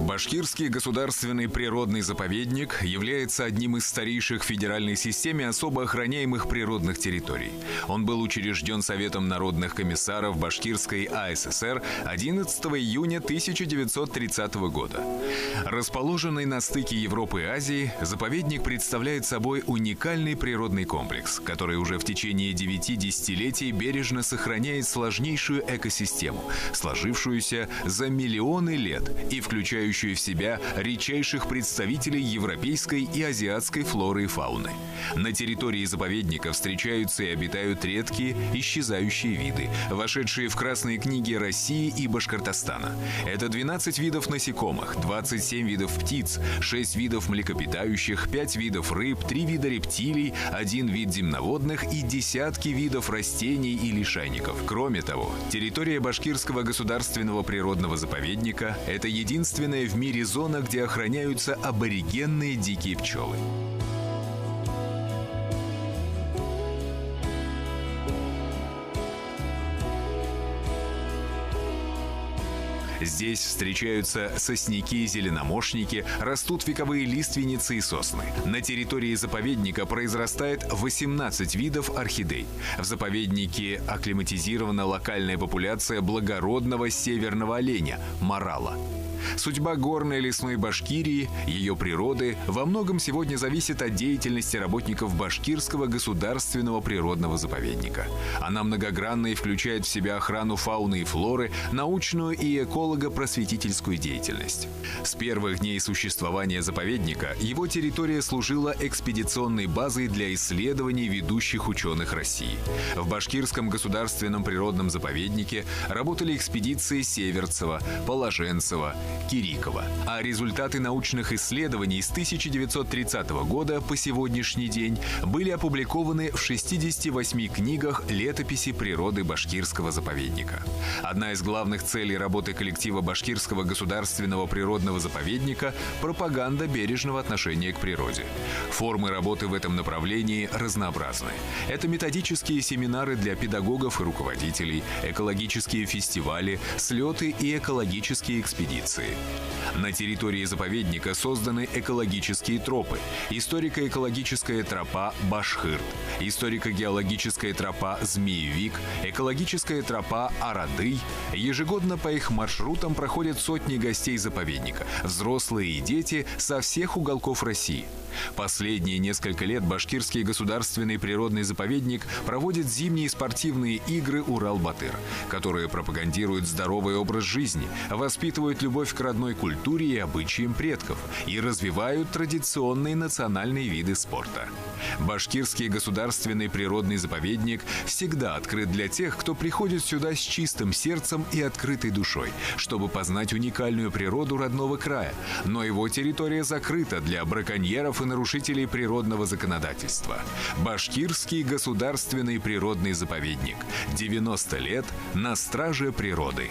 Башкирский государственный природный заповедник является одним из старейших в федеральной системе особо охраняемых природных территорий. Он был учрежден Советом народных комиссаров Башкирской АССР 11 июня 1930 года. Расположенный на стыке Европы и Азии, заповедник представляет собой уникальный природный комплекс, который уже в течение 9 десятилетий бережно сохраняет сложнейшую экосистему, сложившуюся за миллионы лет и включающую в себя редчайших представителей европейской и азиатской флоры и фауны. На территории заповедника встречаются и обитают редкие, исчезающие виды, вошедшие в красные книги России и Башкортостана. Это 12 видов насекомых, 27 видов птиц, 6 видов млекопитающих, 5 видов рыб, 3 вида рептилий, 1 вид земноводных и десятки видов растений и лишайников. Кроме того, территория Башкирского государственного природного заповедника – это единственная в мире зона, где охраняются аборигенные дикие пчелы. Здесь встречаются сосняки и зеленомошники, растут вековые лиственницы и сосны. На территории заповедника произрастает 18 видов орхидей. В заповеднике акклиматизирована локальная популяция благородного северного оленя – морала. Судьба горной лесной Башкирии, ее природы во многом сегодня зависит от деятельности работников Башкирского государственного природного заповедника. Она многогранна и включает в себя охрану фауны и флоры, научную и эколого-просветительскую деятельность. С первых дней существования заповедника его территория служила экспедиционной базой для исследований ведущих ученых России. В Башкирском государственном природном заповеднике работали экспедиции Северцева, Положенцева, Кирикова. А результаты научных исследований с 1930 года по сегодняшний день были опубликованы в 68 книгах летописи природы Башкирского заповедника. Одна из главных целей работы коллектива Башкирского государственного природного заповедника – пропаганда бережного отношения к природе. Формы работы в этом направлении разнообразны. Это методические семинары для педагогов и руководителей, экологические фестивали, слеты и экологические экспедиции. На территории заповедника созданы экологические тропы, историко-экологическая тропа Башхырт, историко-геологическая тропа Змеевик, экологическая тропа Арадый. Ежегодно по их маршрутам проходят сотни гостей заповедника, взрослые и дети со всех уголков России. Последние несколько лет Башкирский государственный природный заповедник проводит зимние спортивные игры «Урал-Батыр», которые пропагандируют здоровый образ жизни, воспитывают любовь к родной культуре и обычаям предков и развивают традиционные национальные виды спорта. Башкирский государственный природный заповедник всегда открыт для тех, кто приходит сюда с чистым сердцем и открытой душой, чтобы познать уникальную природу родного края, но его территория закрыта для браконьеров и нарушителей природного законодательства. Башкирский государственный природный заповедник. 90 лет на страже природы.